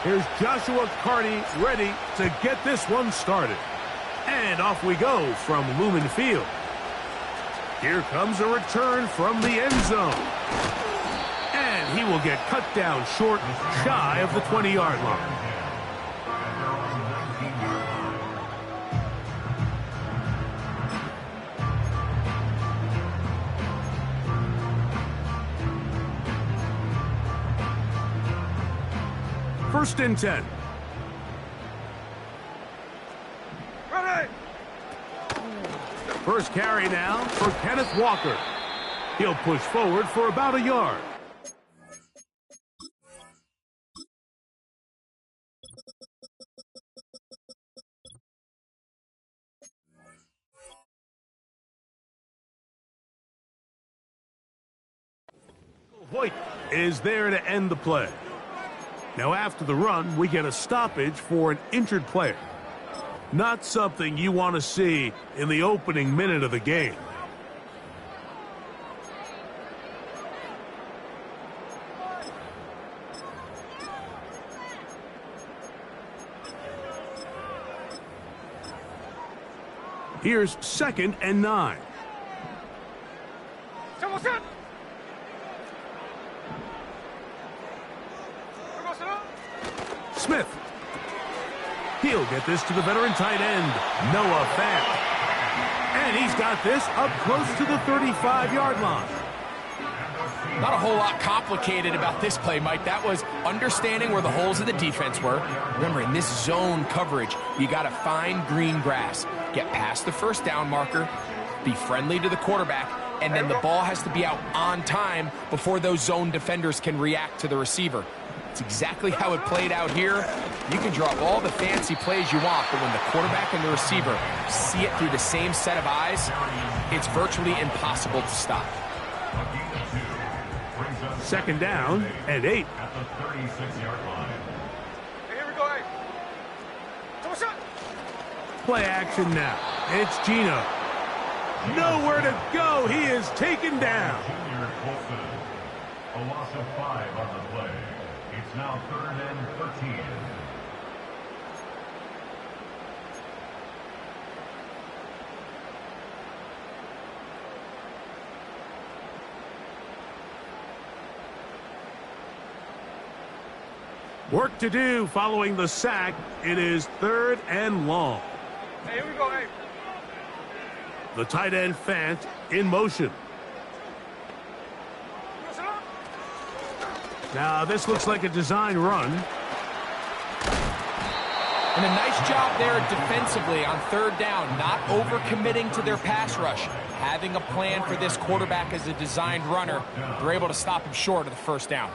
Here's Joshua Carney ready to get this one started. And off we go from Lumen Field. Here comes a return from the end zone. And he will get cut down short, shy of the 20-yard line. First and 10. Ready. First carry now for Kenneth Walker. He'll push forward for about a yard. Hoyt is there to end the play. Now after the run, we get a stoppage for an injured player. Not something you want to see in the opening minute of the game. Here's 2nd and 9. Smith. He'll get this to the veteran tight end, Noah Fant. And he's got this up close to the 35-yard line. Not a whole lot complicated about this play, Mike. That was understanding where the holes of the defense were. Remember, in this zone coverage, you got to find green grass. Get past the first down marker, be friendly to the quarterback, and then the ball has to be out on time before those zone defenders can react to the receiver. It's exactly how it played out here. You can draw all the fancy plays you want, but when the quarterback and the receiver see it through the same set of eyes, it's virtually impossible to stop. 2nd down and 8. At the 36-yard line. Here we go. Play action now. It's Gino. Nowhere to go. He is taken down. Junior Colson. A loss of 5 on the play. It's now 3rd and 13. Work to do following the sack. It is 3rd and long. Hey, here we go. Hey. The tight end Fant in motion. Now this looks like a design run. And a nice job there defensively on 3rd down, not overcommitting to their pass rush. Having a plan for this quarterback as a designed runner, they're able to stop him short of the 1st down.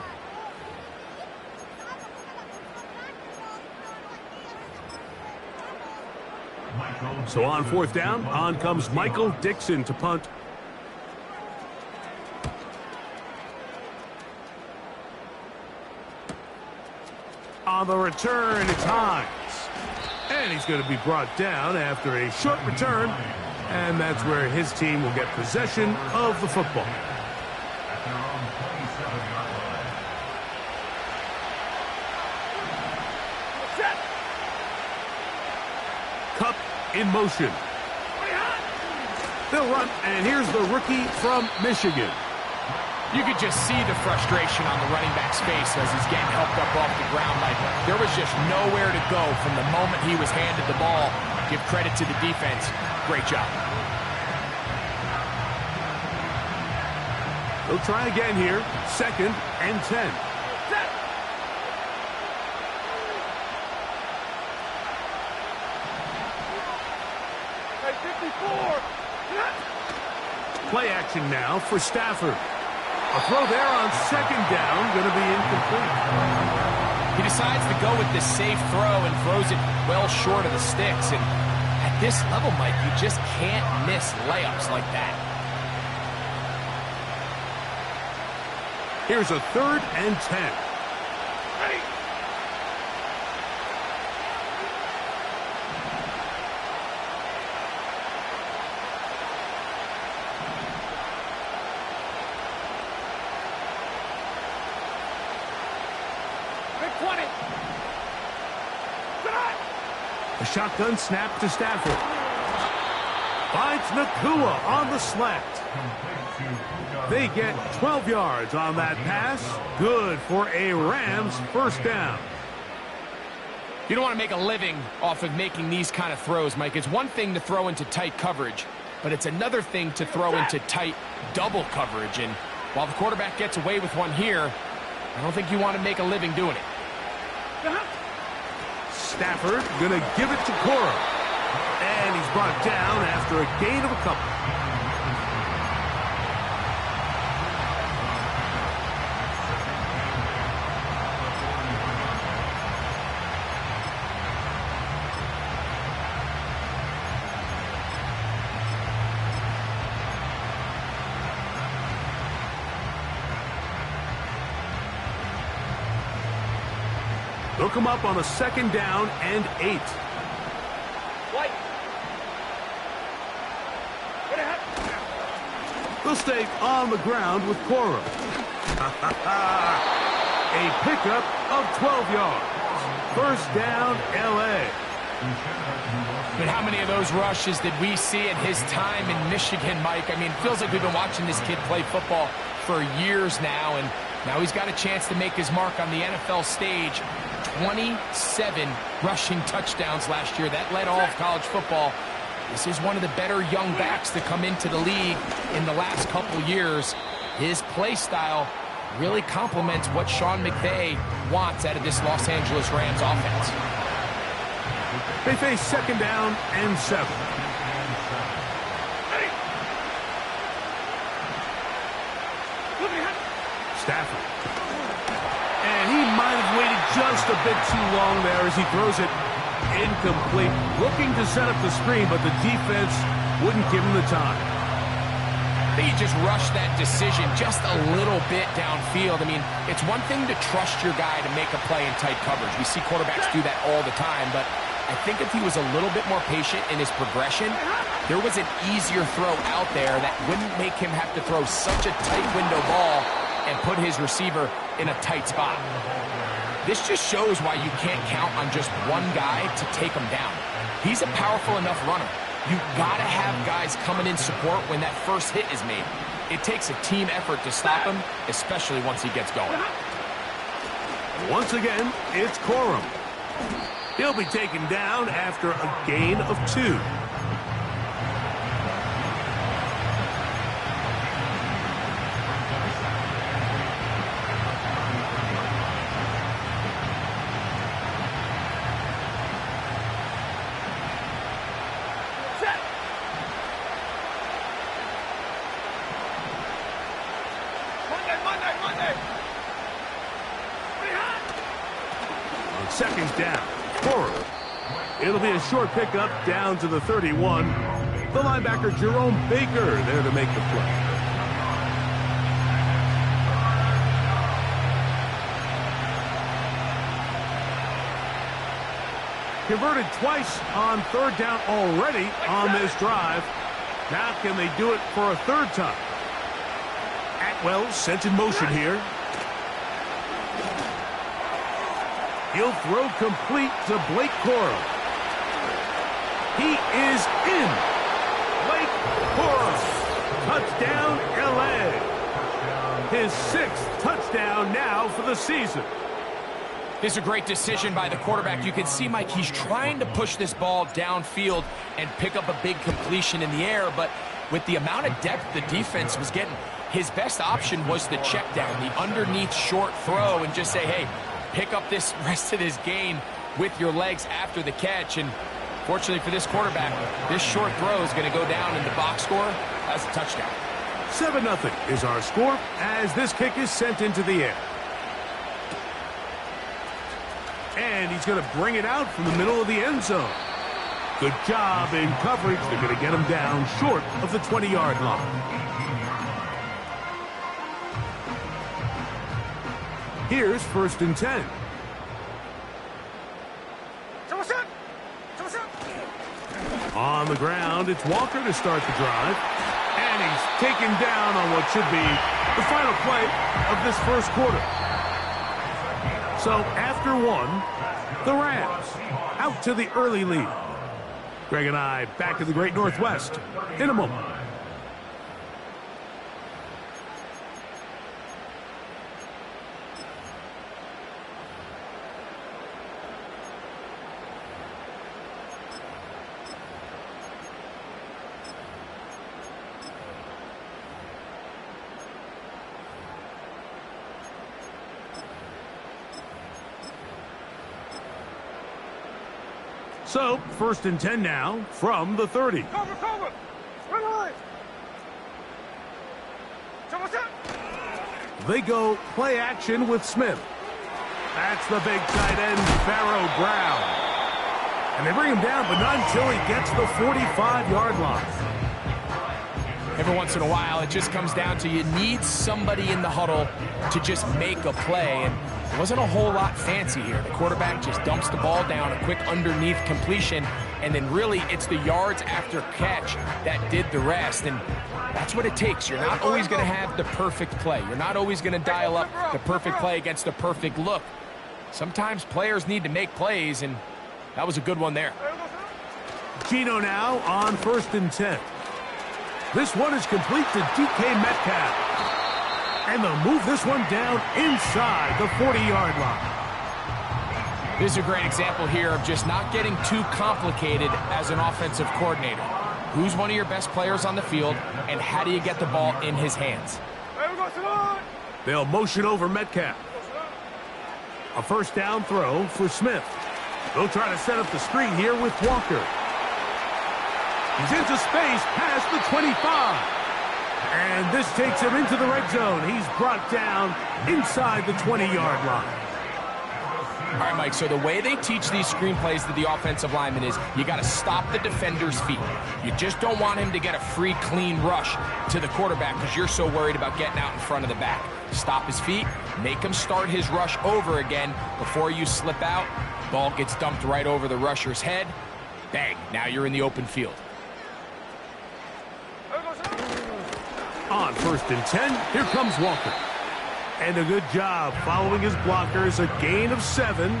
So on 4th down, on comes Michael Dixon to punt. On the return, it's Hines. And he's going to be brought down after a short return. And that's where his team will get possession of the football. At their own 27-yard line. Cup in motion. They'll run, and here's the rookie from Michigan. You could just see the frustration on the running back's face as he's getting helped up off the ground. Like there was just nowhere to go from the moment he was handed the ball. Give credit to the defense. Great job. They'll try again here. 2nd and 10. Play action now for Stafford. A throw there on 2nd down, going to be incomplete. He decides to go with this safe throw and throws it well short of the sticks. And at this level, Mike, you just can't miss layups like that. Here's a 3rd and 10. Ready. 20. A shotgun snap to Stafford. Finds Nakua on the slant. They get 12 yards on that pass. Good for a Rams first down. You don't want to make a living off of making these kind of throws, Mike. It's one thing to throw into tight coverage, but it's another thing to throw into tight double coverage. And while the quarterback gets away with one here, I don't think you want to make a living doing it. Stafford gonna give it to Cora. And he's brought down after a gain of a couple. They'll come up on a 2nd down and 8. White. They'll stay on the ground with Cora. A pickup of 12 yards. First down, L.A. But how many of those rushes did we see in his time in Michigan, Mike? I mean, it feels like we've been watching this kid play football for years now, and now he's got a chance to make his mark on the NFL stage. 27 rushing touchdowns last year. That led all of college football. This is one of the better young backs to come into the league in the last couple years. His play style really complements what Sean McVay wants out of this Los Angeles Rams offense. They face 2nd down and 7. Stafford. And he might have waited just a bit too long there as he throws it incomplete. Looking to set up the screen, but the defense wouldn't give him the time. I think he just rushed that decision just a little bit downfield. I mean, it's one thing to trust your guy to make a play in tight coverage. We see quarterbacks do that all the time, but I think if he was a little bit more patient in his progression, there was an easier throw out there that wouldn't make him have to throw such a tight window ball and put his receiver in a tight spot. This just shows why you can't count on just one guy to take him down. He's a powerful enough runner. You've got to have guys coming in support when that first hit is made. It takes a team effort to stop him, especially once he gets going. Once again, it's Corum. He'll be taken down after a gain of 2. Monday. On 2nd down, Corum. It'll be a short pickup down to the 31. The linebacker, Jerome Baker, there to make the play. Converted twice on 3rd down already on this drive. Now can they do it for a 3rd time? Atwell sent in motion here. He'll throw complete to Blake Corum. He is in. Blake Corum. Touchdown, L.A. His 6th touchdown now for the season. This is a great decision by the quarterback. You can see, Mike, he's trying to push this ball downfield and pick up a big completion in the air, but with the amount of depth the defense was getting, his best option was the check down, the underneath short throw, and just say, hey, pick up this rest of this gain with your legs after the catch. And fortunately for this quarterback, this short throw is going to go down in the box score as a touchdown. 7-0 is our score as this kick is sent into the air. And he's going to bring it out from the middle of the end zone. Good job in coverage. They're going to get him down short of the 20-yard line. Here's 1st and 10. On the ground, it's Walker to start the drive. And he's taken down on what should be the final play of this 1st quarter. So after one, the Rams out to the early lead. Greg and I back in the Great Northwest in a moment. So, 1st and 10 now from the 30. Cover, cover. Run line. They go play action with Smith. That's the big tight end, Pharaoh Brown. And they bring him down, but not until he gets the 45-yard line. Every once in a while, it just comes down to you need somebody in the huddle to just make a play. And it wasn't a whole lot fancy here. The quarterback just dumps the ball down, a quick underneath completion, and then really it's the yards after catch that did the rest. And that's what it takes. You're not always going to have the perfect play. You're not always going to dial up the perfect play against the perfect look. Sometimes players need to make plays, and that was a good one there. Gino now on 1st and 10. This one is complete to DK Metcalf. And they'll move this one down inside the 40-yard line. This is a great example here of just not getting too complicated as an offensive coordinator. Who's one of your best players on the field, and how do you get the ball in his hands? They'll motion over Metcalf. A 1st down throw for Smith. They'll try to set up the screen here with Walker. He's into space past the 25. And this takes him into the red zone. He's brought down inside the 20-yard line. All right, Mike, so the way they teach these screenplays to the offensive lineman is you got to stop the defender's feet. You just don't want him to get a free, clean rush to the quarterback because you're so worried about getting out in front of the back. Stop his feet, make him start his rush over again before you slip out. Ball gets dumped right over the rusher's head. Bang, now you're in the open field. On 1st and 10, here comes Walker. And a good job following his blockers, a gain of 7.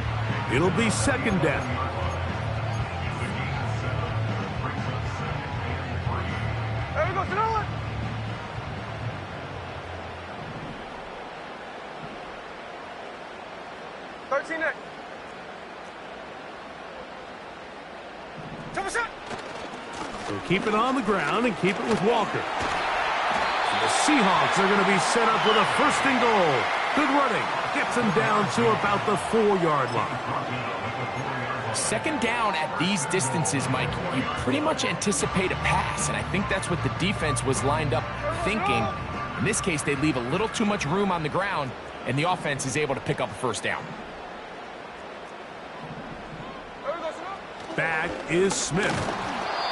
It'll be 2nd down. There we go, throw it. Next. So keep it on the ground and keep it with Walker. The Seahawks are going to be set up with a 1st and goal. Good running. Gets them down to about the 4-yard line. 2nd down at these distances, Mike, you pretty much anticipate a pass, and I think that's what the defense was lined up thinking. In this case, they leave a little too much room on the ground, and the offense is able to pick up a 1st down. Back is Smith.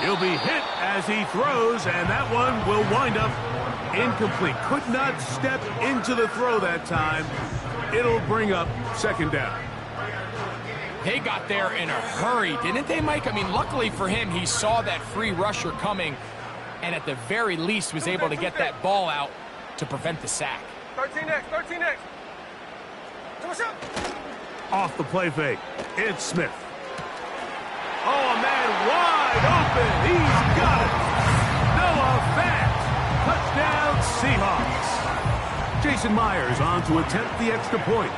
He'll be hit as he throws, and that one will wind up incomplete. Could not step into the throw that time. It'll bring up 2nd down. They got there in a hurry, didn't they, Mike? I mean, luckily for him, he saw that free rusher coming, and at the very least was able to get that ball out to prevent the sack. 13 next. Off the play fake, it's Smith. Oh, a man wide open. He's got it. Noah Fant. Touchdown, Seahawks. Jason Myers on to attempt the extra point.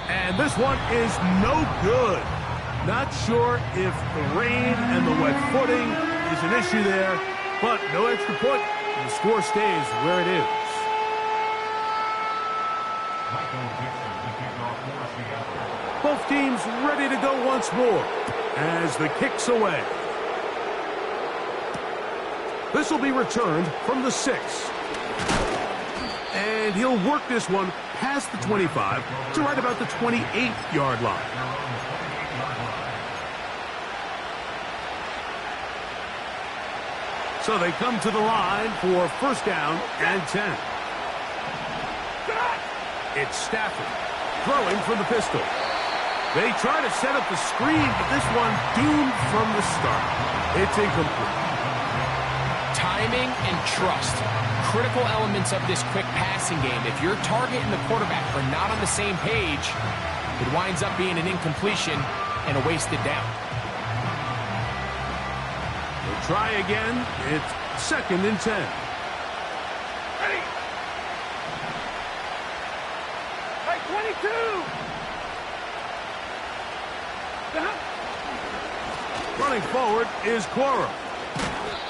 And this one is no good. Not sure if the rain and the wet footing is an issue there, but no extra point. And the score stays where it is. Both teams ready to go once more as the kick's away. This will be returned from the 6. And he'll work this one past the 25 to right about the 28-yard line. So they come to the line for 1st down and 10. It's Stafford throwing from the pistol. They try to set up the screen, but this one doomed from the start. It's incomplete. Timing and trust. critical elements of this quick passing game. If your target and the quarterback are not on the same page, it winds up being an incompletion and a wasted down. We'll try again. It's 2nd and 10. Ready. Hey, 22. Running forward is Cora.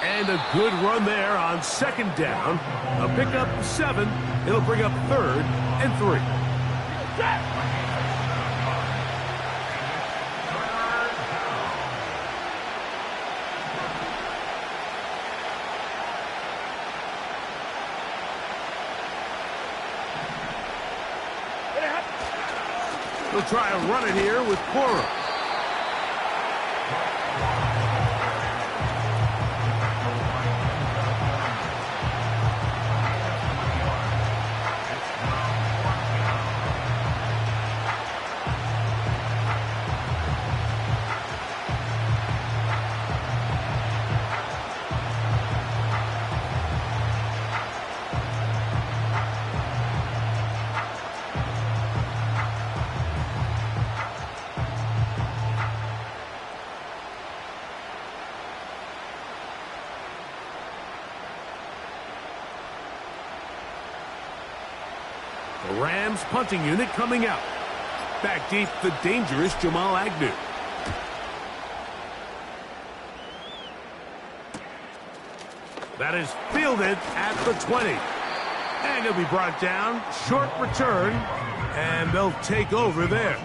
And a good run there on 2nd down. A pickup of 7. It'll bring up 3rd and 3. We'll try a run it here with Cora. The Rams punting unit coming out. Back deep, the dangerous Jamal Agnew. That is fielded at the 20. And he'll be brought down. Short return. And they'll take over there.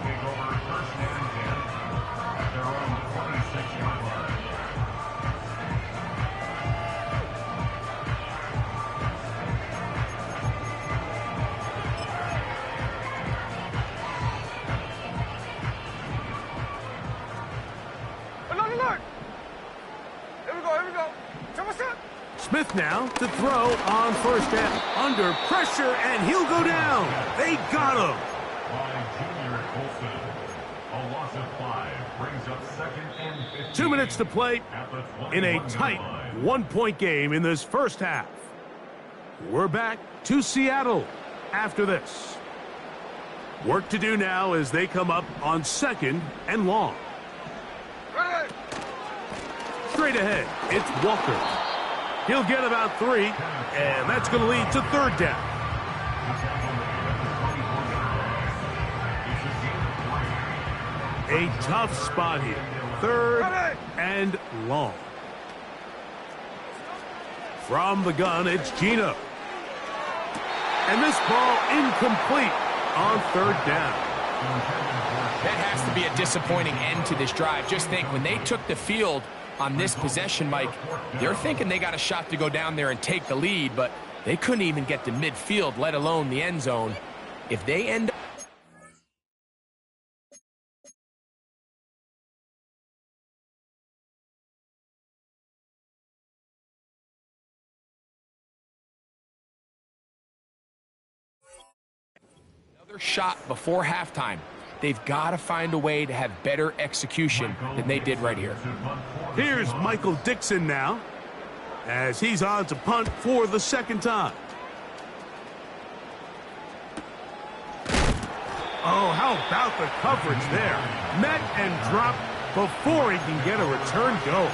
Smith now to throw on 1st down. Under pressure, and he'll go down. They got him. By Junior Colson. A loss of 5 brings up 2nd and 15. 2 minutes to play in a tight 1-point game in this first half. We're back to Seattle after this. Work to do now as they come up on 2nd and long. Straight ahead, it's Walker. He'll get about 3, and that's going to lead to 3rd down. A tough spot here. 3rd and long. From the gun, it's Gino. And this ball incomplete on 3rd down. That has to be a disappointing end to this drive. Just think, when they took the field on this possession, Mike, they're thinking they got a shot to go down there and take the lead, but they couldn't even get to midfield, let alone the end zone. If they end up... another shot before halftime. They've got to find a way to have better execution than they did right here. Here's Michael Dixon now, as he's on to punt for the 2nd time. Oh, how about the coverage there? Met and dropped before he can get a return go.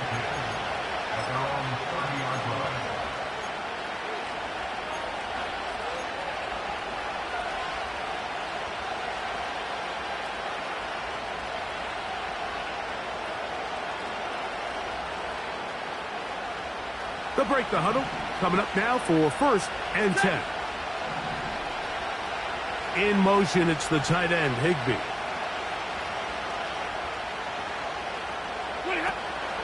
They'll break the huddle. Coming up now for 1st and 10. In motion, it's the tight end, Higbee.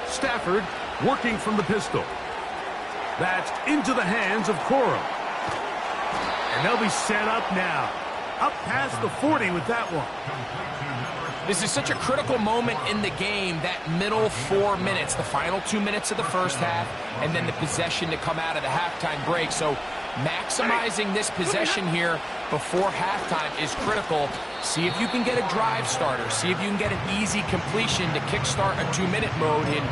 Stafford working from the pistol. That's into the hands of Cora. And they'll be set up now. Up past the 40 with that one. This is such a critical moment in the game, that middle 4 minutes, the final 2 minutes of the first half, and then the possession to come out of the halftime break. So maximizing this possession here before halftime is critical. See if you can get a drive starter. See if you can get an easy completion to kickstart a 2-minute mode, and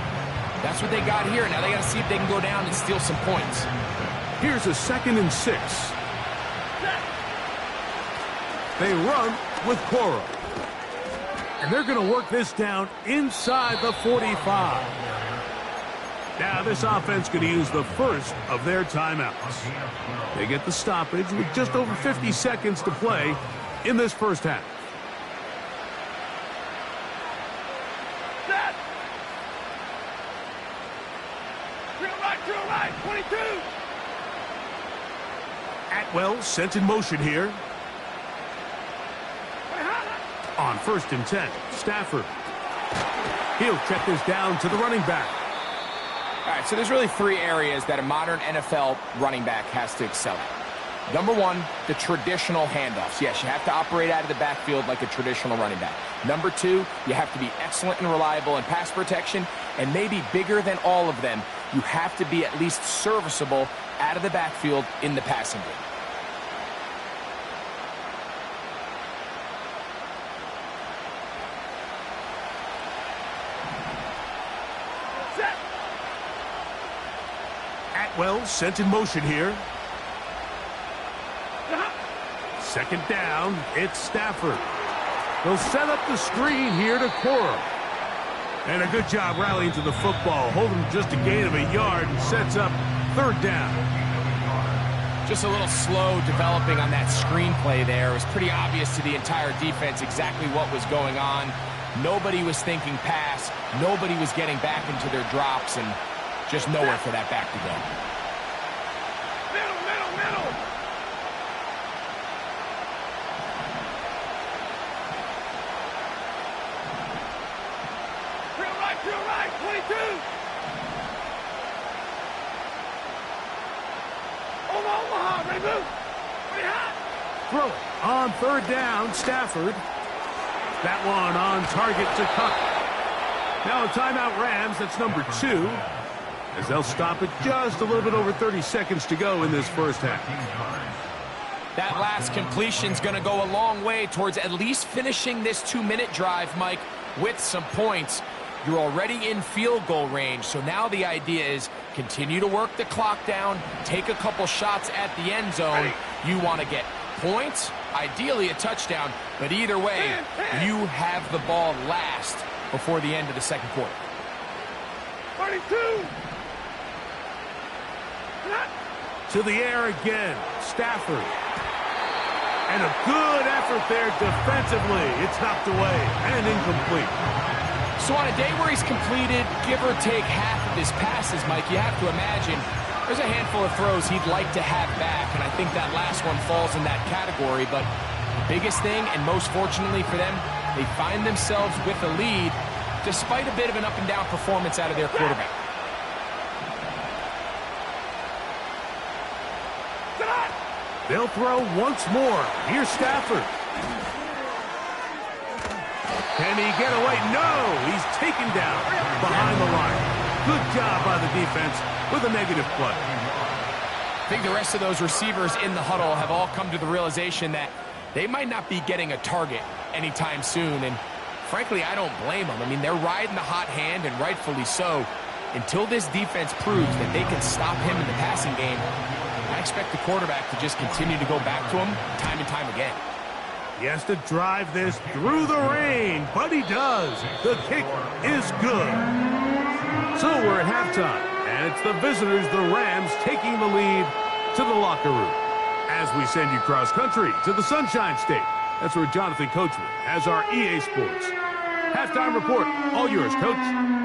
that's what they got here. Now they got to see if they can go down and steal some points. Here's a 2nd and 6. They run with Coro. And they're going to work this down inside the 45. Now this offense going to use the first of their timeouts. They get the stoppage with just over 50 seconds to play in this first half. Set. Drill right, 22. Atwell sent in motion here. On 1st and 10, Stafford. He'll check this down to the running back. All right, so there's really 3 areas that a modern NFL running back has to excel at. Number 1, the traditional handoffs. Yes, you have to operate out of the backfield like a traditional running back. Number 2, you have to be excellent and reliable in pass protection. And maybe bigger than all of them, you have to be at least serviceable out of the backfield in the passing game. Atwell sent in motion here. 2nd down, it's Stafford. They'll set up the screen here to Coro. And a good job rallying to the football, holding just a gain of a yard and sets up 3rd down. Just a little slow developing on that screenplay there. It was pretty obvious to the entire defense exactly what was going on. Nobody was thinking pass. Nobody was getting back into their drops, and just nowhere for that back to go. Middle. Drill right, 22. Omaha, ready move. Pretty hot. Throw it on 3rd down, Stafford. That one on target to Cup. Now a timeout Rams, that's number 2. As they'll stop it just a little bit over 30 seconds to go in this first half. That last completion's going to go a long way towards at least finishing this 2-minute drive, Mike, with some points. You're already in field goal range, so now the idea is continue to work the clock down, take a couple shots at the end zone. You want to get points, ideally a touchdown, but either way, you have the ball last before the end of the 2nd quarter. 32. To the air again, Stafford. And a good effort there defensively. It's knocked away and incomplete. So on a day where he's completed, give or take half of his passes, Mike, you have to imagine there's a handful of throws he'd like to have back, and I think that last one falls in that category. But the biggest thing, and most fortunately for them, they find themselves with a lead despite a bit of an up-and-down performance out of their quarterback. They'll throw once more. Here's Stafford. Can he get away? No! He's taken down behind the line. Good job by the defense with a negative play. I think the rest of those receivers in the huddle have all come to the realization that they might not be getting a target anytime soon, and frankly, I don't blame them. I mean, they're riding the hot hand, and rightfully so. Until this defense proves that they can stop him in the passing game, I expect the quarterback to just continue to go back to him time and time again. He has to drive this through the rain, but he does. The kick is good. So we're at halftime, and it's the visitors, the Rams, taking the lead to the locker room. As we send you cross-country to the Sunshine State. That's where Jonathan Coachman has our EA Sports halftime report. All yours, Coach.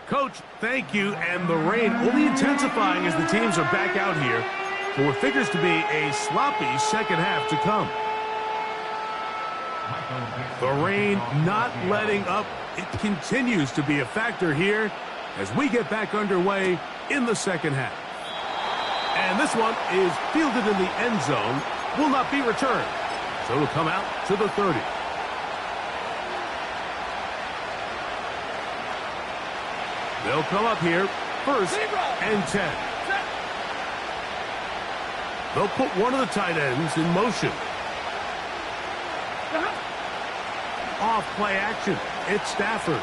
Coach, thank you. And the rain only intensifying as the teams are back out here for what figures to be a sloppy second half to come. The rain not letting up. It continues to be a factor here as we get back underway in the second half. And this one is fielded in the end zone, will not be returned. So it'll come out to the 30. They'll come up here, 1st and 10. They'll put one of the tight ends in motion. off play action. It's Stafford.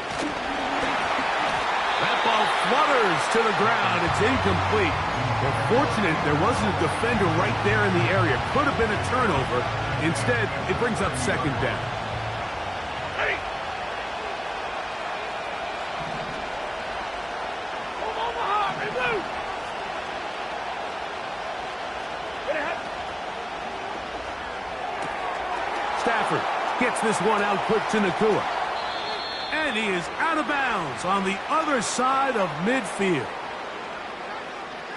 That ball flutters to the ground. It's incomplete. Well, fortunate there wasn't a defender right there in the area. Could have been a turnover. Instead, it brings up second down. Ready. Omaha, remove. Stafford gets this one out quick to Nakua. And he is out of bounds on the other side of midfield.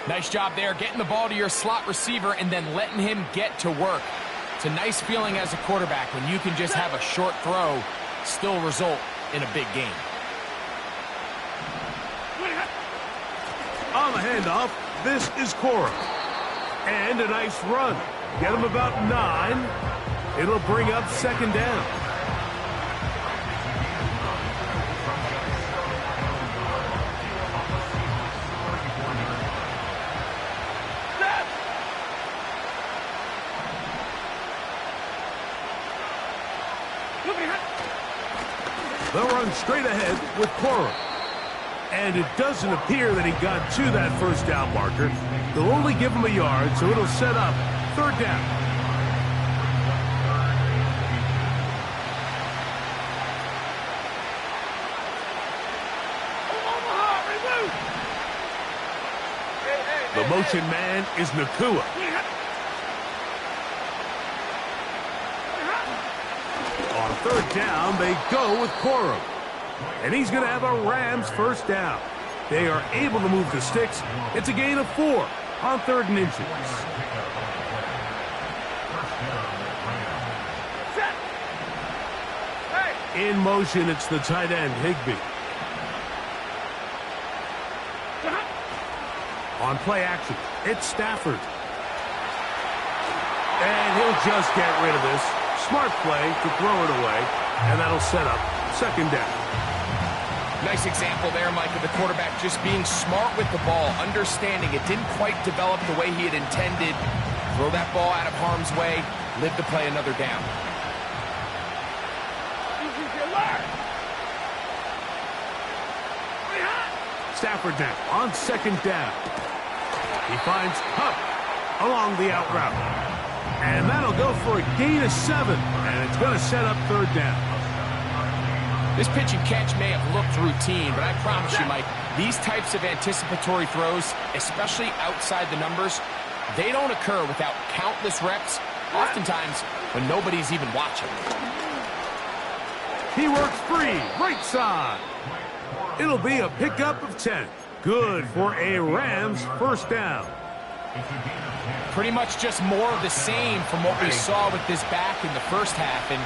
Nice job there, getting the ball to your slot receiver and then letting him get to work. It's a nice feeling as a quarterback when you can just have a short throw, still result in a big game. On the handoff, this is Cora. And a nice run. Get him about 9. It'll bring up second down. They'll run straight ahead with Cora. And it doesn't appear that he got to that first down marker. They'll only give him a yard, so it'll set up third down. The motion man is Nakua. On third down, they go with Cora. And he's going to have a Rams first down. They are able to move the sticks. It's a gain of 4 on 3rd and inches. In motion, it's the tight end, Higbee. On play action, it's Stafford. And he'll just get rid of this. Smart play to throw it away, and that'll set up second down. Nice example there, Mike, of the quarterback just being smart with the ball, understanding it didn't quite develop the way he had intended. Throw that ball out of harm's way, live to play another down. Stafford now on second down. He finds Hupp along the out route. And that'll go for a gain of 7, and it's going to set up third down. This pitch and catch may have looked routine, but I promise you, Mike, these types of anticipatory throws, especially outside the numbers, they don't occur without countless reps, oftentimes when nobody's even watching. He works free, right side. It'll be a pickup of 10. Good for a Rams first down. Pretty much just more of the same from what we saw with this back in the first half, and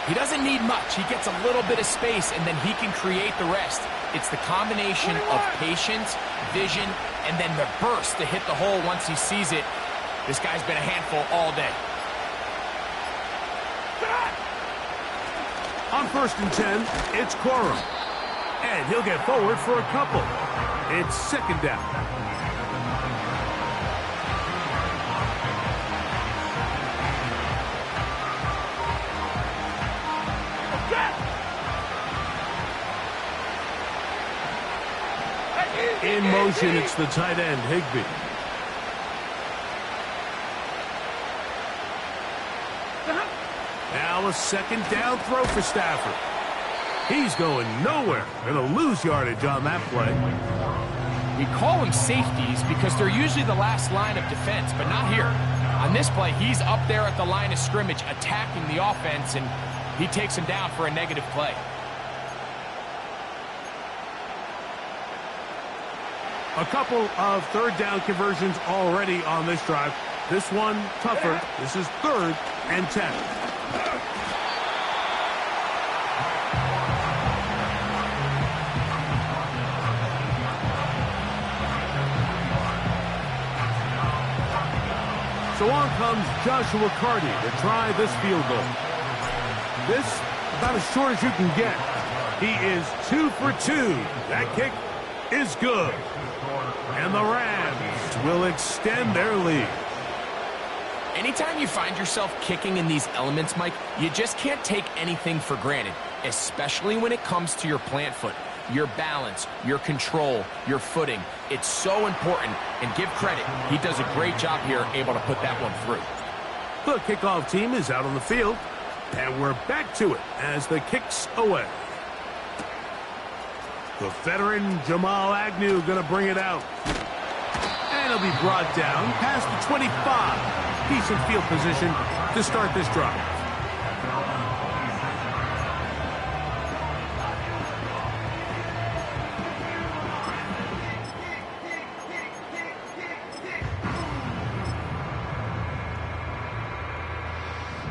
he doesn't need much. He gets a little bit of space, and then he can create the rest. It's the combination of patience, vision, and then the burst to hit the hole once he sees it. This guy's been a handful all day. On 1st and 10, it's Cora. And he'll get forward for a couple. It's second down. In motion, it's the tight end, Higbee. Now a second down throw for Stafford. He's going nowhere. Going to lose yardage on that play. We call them safeties because they're usually the last line of defense, but not here. On this play, he's up there at the line of scrimmage attacking the offense, and he takes him down for a negative play. A couple of third down conversions already on this drive. This one tougher. This is 3rd and 10. So on comes Joshua Carty to try this field goal. This about as short as you can get. He is 2 for 2. That kick is good. And the Rams will extend their lead. Anytime you find yourself kicking in these elements, Mike, you just can't take anything for granted. especially when it comes to your plant foot. Your balance, your control, your footing. It's so important, and give credit. He does a great job here, able to put that one through. The kickoff team is out on the field, and we're back to it as the kick's away. The veteran Jamal Agnew going to bring it out. And he'll be brought down past the 25. Decent field position to start this drive.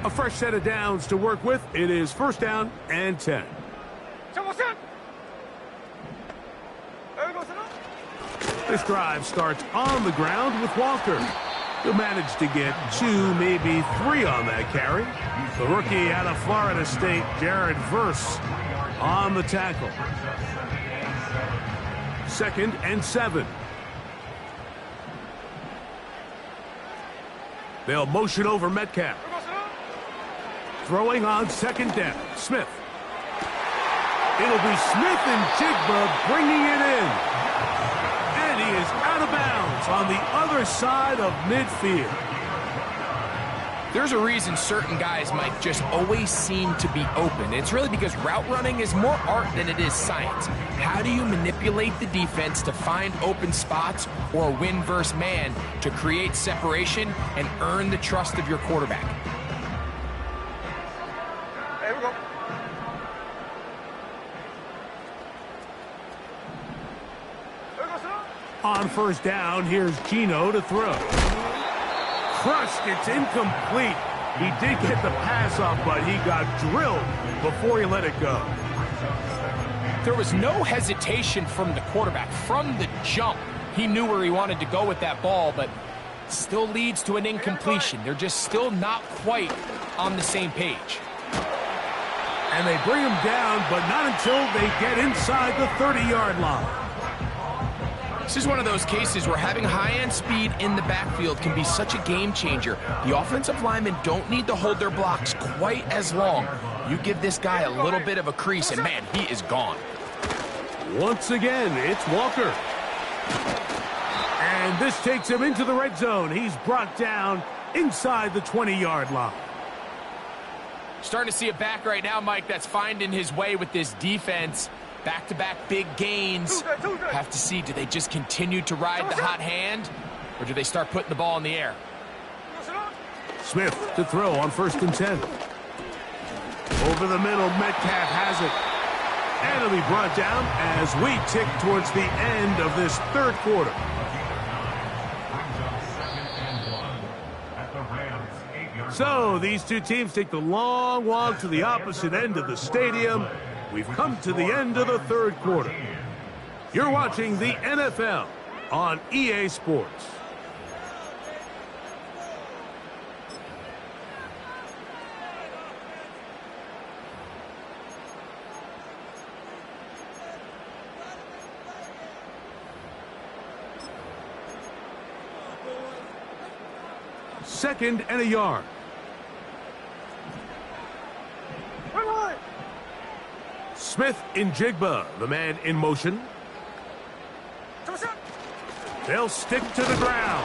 A fresh set of downs to work with. It is first down and 10. This drive starts on the ground with Walker. He'll manage to get 2, maybe 3 on that carry. The rookie out of Florida State, Jared Verse, on the tackle. Second and 7. They'll motion over Metcalf. Throwing on second down. Smith. It'll be Smith and Jigba bringing it in. And he is out of bounds on the other side of midfield. There's a reason certain guys might just always seem to be open. It's really because route running is more art than it is science. How do you manipulate the defense to find open spots or win versus man to create separation and earn the trust of your quarterback? Here we go. On first down, here's Gino to throw. Crushed, it's incomplete. He did get the pass off, but he got drilled before he let it go. There was no hesitation from the quarterback. From the jump, he knew where he wanted to go with that ball, but still leads to an incompletion. They're just still not quite on the same page. And they bring him down, but not until they get inside the 30-yard line. This is one of those cases where having high-end speed in the backfield can be such a game changer. The offensive linemen don't need to hold their blocks quite as long. You give this guy a little bit of a crease, and man, he is gone. Once again, it's Walker. And this takes him into the red zone. He's brought down inside the 20-yard line. Starting to see a back right now, Mike, that's finding his way with this defense. Back-to-back big gains. Have to see, do they just continue to ride the hot hand, or do they start putting the ball in the air? Smith to throw on first and 10. Over the middle, Metcalf has it. And it'll be brought down as we tick towards the end of this third quarter. So these two teams take the long walk to the opposite end of the stadium. We've come to the end of the third quarter. You're watching the NFL on EA Sports. Second and a yard. Smith in Jigba, the man in motion. They'll stick to the ground.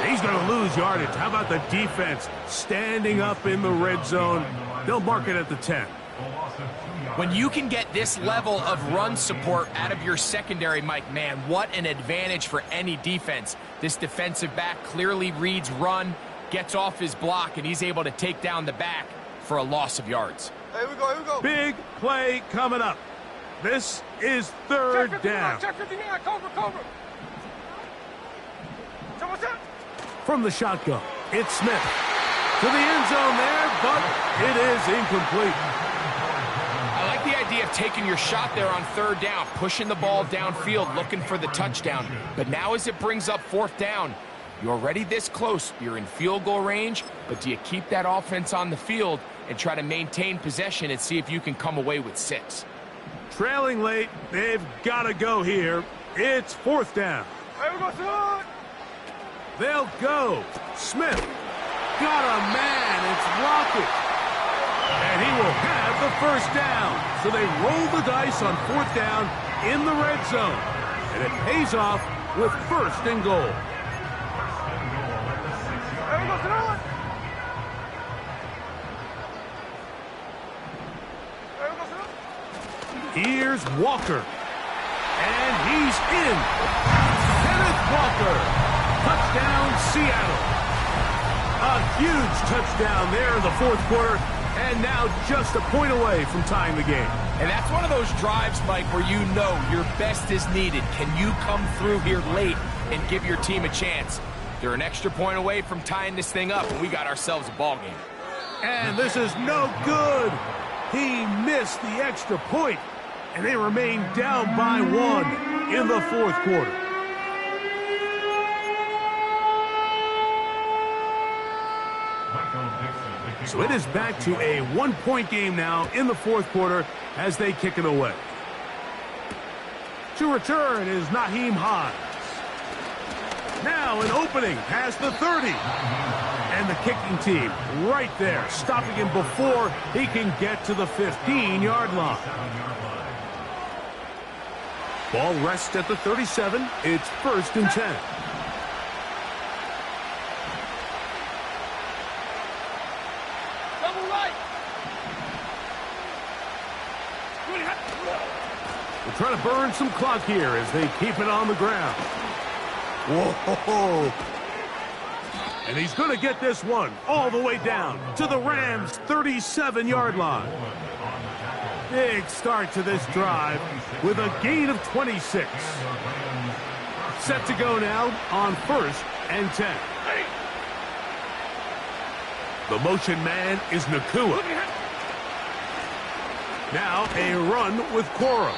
He's going to lose yardage. How about the defense standing up in the red zone? They'll mark it at the 10. When you can get this level of run support out of your secondary, Mike, man, what an advantage for any defense. This defensive back clearly reads run, gets off his block, and he's able to take down the back for a loss of yards. Here we go, here we go. Big play coming up. This is third down. Check 59, cover. So what's that? From the shotgun, it's Smith. To the end zone there, but it is incomplete. I like the idea of taking your shot there on third down, pushing the ball downfield, looking for the touchdown. But now as it brings up fourth down, you're already this close. You're in field goal range, but do you keep that offense on the field and try to maintain possession and see if you can come away with 6? Trailing late, they've got to go here. It's fourth down. Here we go, son. They'll go. Smith got a man. It's Rocket. And he will have the first down. So they roll the dice on 4th down in the red zone. And it pays off with 1st and goal. Here's Walker. And he's in. Kenneth Walker. Touchdown, Seattle. A huge touchdown there in the 4th quarter. And now just a point away from tying the game. And that's one of those drives, Mike, where you know your best is needed. Can you come through here late and give your team a chance? They're an extra point away from tying this thing up, and we got ourselves a ball game. And this is no good. He missed the extra point, and they remain down by 1 in the 4th quarter. So it is back to a 1-point game now in the 4th quarter as they kick it away. To return is Naheem Hines. Now an opening past the 30. And the kicking team right there, stopping him before he can get to the 15-yard line. Ball rests at the 37. It's 1st and 10. They're trying to burn some clock here as they keep it on the ground. Whoa! And he's going to get this one all the way down to the Rams' 37-yard line. Big start to this drive with a gain of 26. Set to go now on 1st and 10. The motion man is Nakua. Now a run with Cora.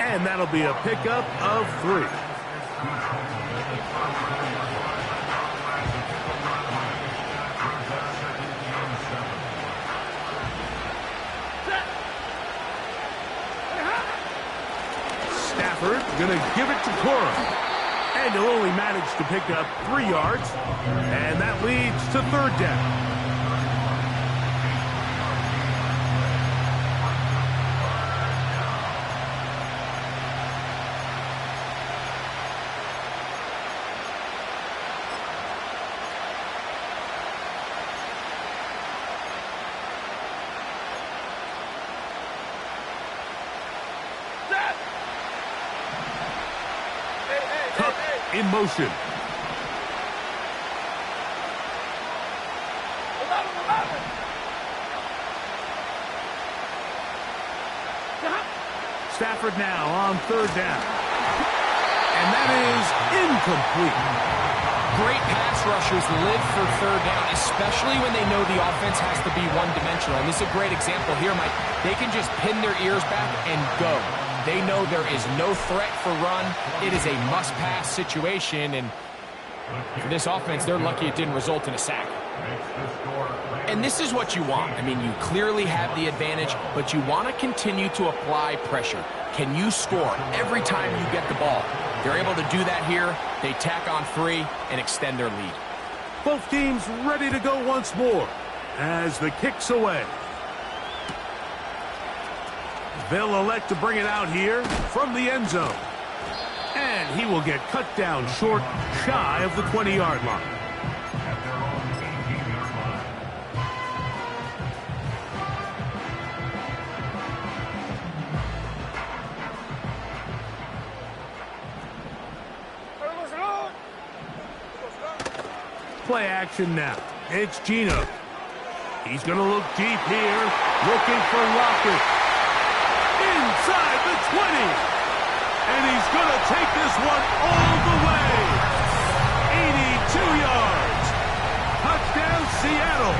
And that'll be a pickup of 3. Stafford gonna give it to Cora. And he'll only manage to pick up 3 yards. And that leads to 3rd down. In motion. Stafford now on 3rd down. And that is incomplete. Great pass rushers live for 3rd down, especially when they know the offense has to be one-dimensional. And this is a great example here, Mike. They can just pin their ears back and go. They know there is no threat for run. It is a must-pass situation, and for this offense, they're lucky it didn't result in a sack. And this is what you want. I mean, you clearly have the advantage, but you want to continue to apply pressure. Can you score every time you get the ball? They're able to do that here. They tack on 3 and extend their lead. Both teams ready to go once more as the kick's away. They'll elect to bring it out here from the end zone. And he will get cut down short, shy of the 20-yard line. Play action now. It's Gino. He's going to look deep here, looking for Lockett. Inside the 20. And he's going to take this one all the way. 82 yards. Touchdown, Seattle.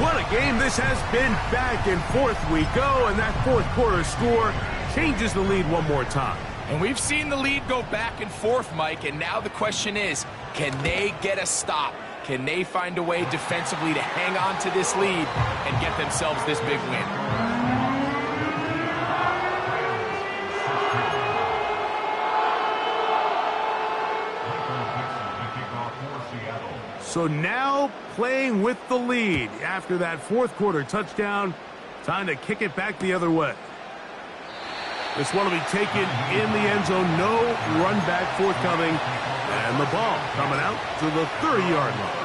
What a game this has been. Back and forth we go, and that 4th quarter score changes the lead one more time. And we've seen the lead go back and forth, Mike, and now the question is, can they get a stop? Can they find a way defensively to hang on to this lead and get themselves this big win? So now playing with the lead after that fourth quarter touchdown. Time to kick it back the other way. This one will be taken in the end zone. No run back forthcoming. And the ball coming out to the 30-yard line.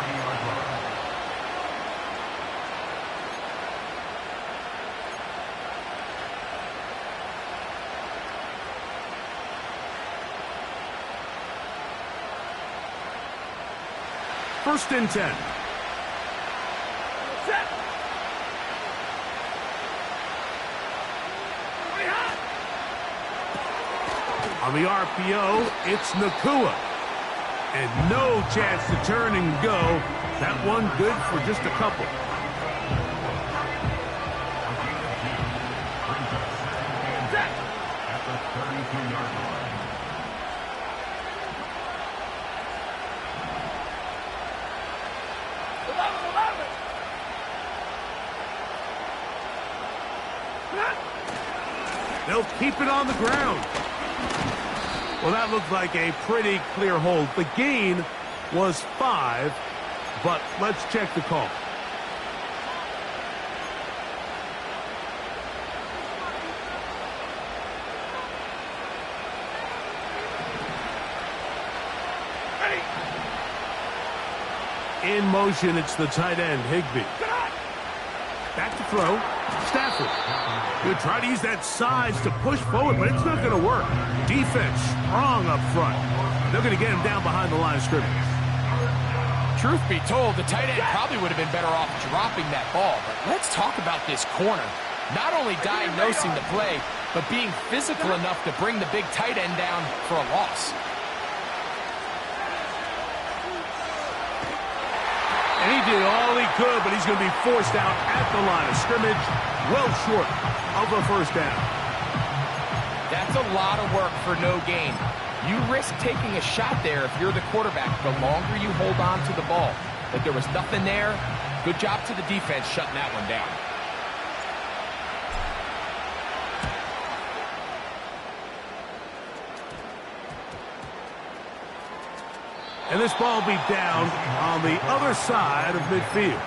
First and 10. On the RPO, it's Nakua. And no chance to turn and go. That one good for just a couple. At the 32-yard line. They'll keep it on the ground. Well, that looked like a pretty clear hold. The gain was 5, but let's check the call. In motion, it's the tight end, Higbee. Back to throw. Stafford. He'll try to use that size to push forward, but it's not going to work. Defense strong up front. They're going to get him down behind the line of scrimmage. Truth be told, the tight end probably would have been better off dropping that ball. But let's talk about this corner. Not only diagnosing the play, but being physical enough to bring the big tight end down for a loss. And he did all he could, but he's going to be forced out at the line of scrimmage, well short of a first down. That's a lot of work for no gain. You risk taking a shot there if you're the quarterback the longer you hold on to the ball. But there was nothing there. Good job to the defense shutting that one down. And this ball will be down on the other side of midfield.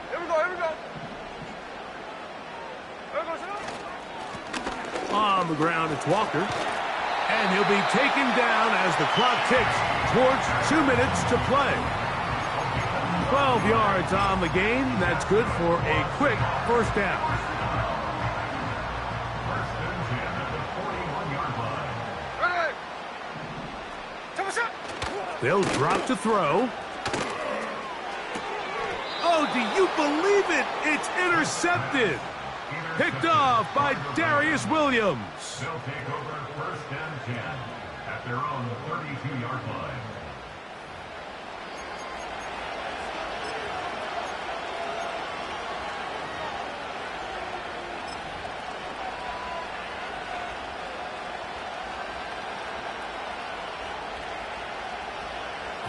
Here we go. On the ground, it's Walker. And he'll be taken down as the clock ticks towards 2 minutes to play. 12 yards on the game. That's good for a quick first down. First and 10 at the 41-yard line. Ready. They'll drop to throw. Oh, do you believe it? It's intercepted. Picked off by Darius Williams. They'll take over first and 10 at their own 32-yard line.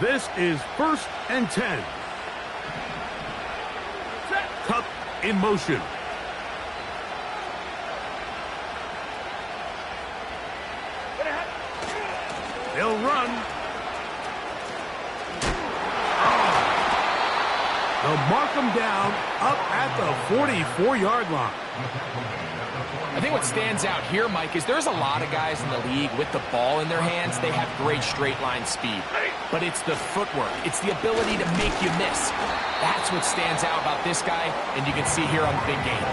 This is first and 10. Cup in motion. They'll run. They'll mark them down up at the 44-yard line. I think what stands out here, Mike, is there's a lot of guys in the league with the ball in their hands. They have great straight line speed. But it's the footwork. It's the ability to make you miss. That's what stands out about this guy, and you can see here on the big game.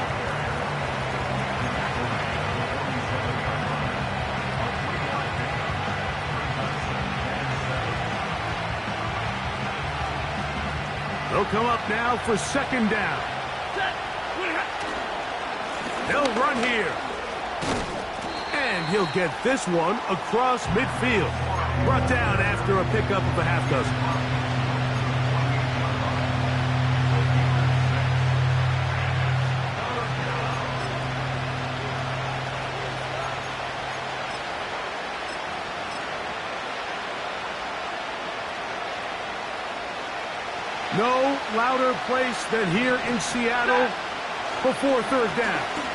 They'll come up now for second down. They'll run here. And he'll get this one across midfield. Brought down after a pickup of a half dozen. No louder place than here in Seattle before third down.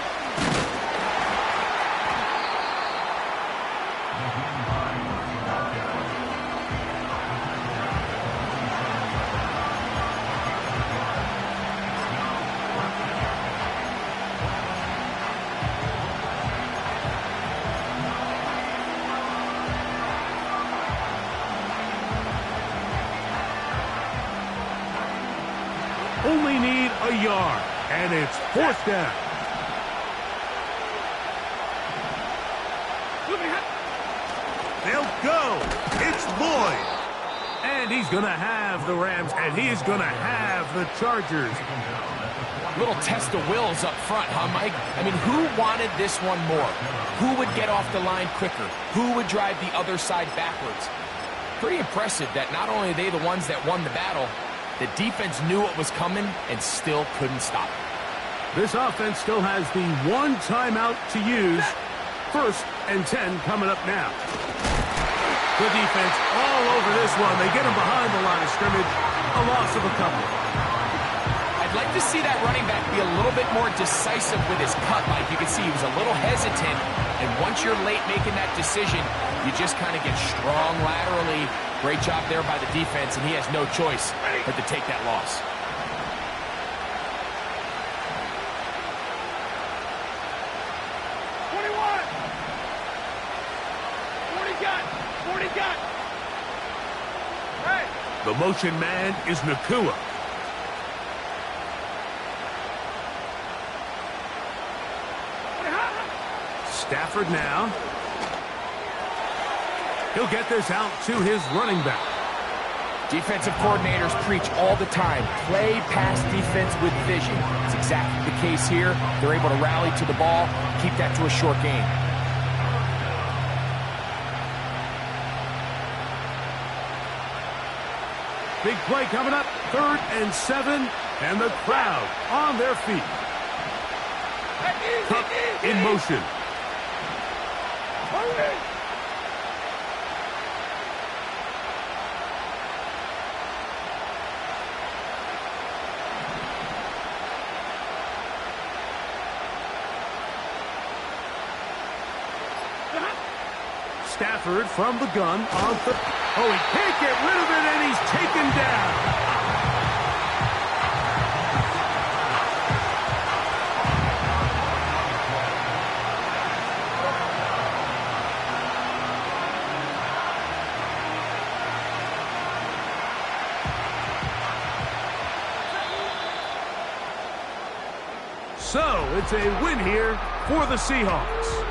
Only need a yard, and it's fourth down. They'll go. It's Lloyd. And he's going to have the Rams, and he's going to have the Chargers. Little test of wills up front, huh, Mike? I mean, who wanted this one more? Who would get off the line quicker? Who would drive the other side backwards? Pretty impressive that not only are they the ones that won the battle, the defense knew what was coming and still couldn't stop it. This offense still has the one timeout to use. 1st and 10 coming up now. The defense all over this one. They get him behind the line of scrimmage. A loss of a couple. I'd like to see that running back be a little bit more decisive with his cut. Like you can see, he was a little hesitant. And once you're late making that decision, you just kind of get strong laterally. Great job there by the defense, and he has no choice but to take that loss. The motion man is Nakua. Stafford now. He'll get this out to his running back. Defensive coordinators preach all the time, play pass defense with vision. It's exactly the case here. They're able to rally to the ball, keep that to a short game. Big play coming up, 3rd and 7, and the crowd on their feet. Cup in motion. Stafford from the gun on third. Oh, he can't get rid of it, and he's taken down. So, it's a win here for the Seahawks.